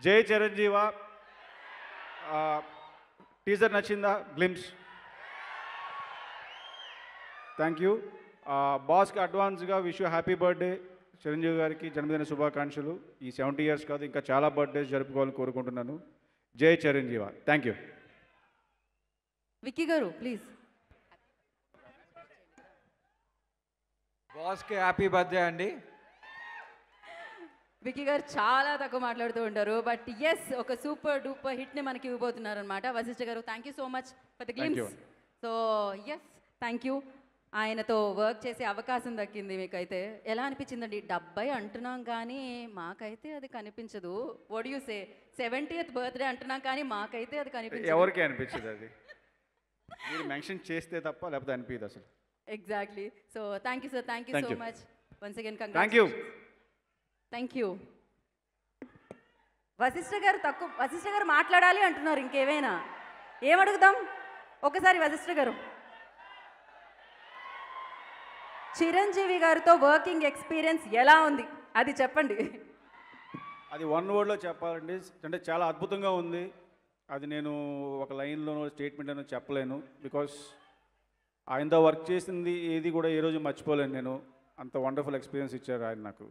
జై చిరంజీవ. టీజర్ నచ్చిందా? Glimpse. Thank you. బాస్కి అడ్వాన్స్గా wish you happy birthday. Chiranjeevi గారికి జన్మదిన శుభాకాంక్షలు. ఈ 70 ఇయర్స్ కాదు, ఇంకా చాలా బర్త్డేస్ జరుపుకోవాలని కోరుకుంటున్నాను. జై చిరంజీవ. Thank you. విక్కీ గారు ప్లీజ్. బాస్కి హ్యాపీ బర్త్డే అండి. విక్కీ గారు చాలా తక్కువ మాట్లాడుతూ ఉంటారు, బట్ ఎస్ ఒక సూపర్ డూపర్ హిట్ని మనకి ఇవ్వబోతున్నారు అనమాట. Vassishta garu thank you so much for the glimpse. So yes thank you. ఆయనతో వర్క్ చేసే అవకాశం దక్కింది. మీకైతే ఎలా అనిపించిందండి? 70 అంటున్నాం కానీ మాకైతే అది కనిపించదు. What you say? 70th birthday అంటున్నాం కానీ మాకైతే అది కనిపించదు. ఎవరికి అనిపించదు అది, మీరు మెన్షన్ చేస్తే తప్ప, లేకపోతే అనిపించదు అసలు. Exactly. So thank you sir, thank you so much once again. Thank you. Thank you. Vassishta garu మాట్లాడాలి అంటున్నారు. ఇంకేమైనా ఏమడుగుదాం ఒకసారి వశిష్ఠ గారు. చిరంజీవి గారితో వర్కింగ్ ఎక్స్పీరియన్స్ ఎలా ఉంది అది చెప్పండి. అది వన్ వర్డ్లో చెప్పాలండి అంటే చాలా అద్భుతంగా ఉంది. అది నేను ఒక లైన్లోనో స్టేట్మెంట్ అనో చెప్పలేను. బికాస్ ఆయనతో వర్క్ చేసింది ఏది కూడా ఏ రోజు మర్చిపోలేను నేను. అంత వండర్ఫుల్ ఎక్స్పీరియన్స్ ఇచ్చారు ఆయన నాకు.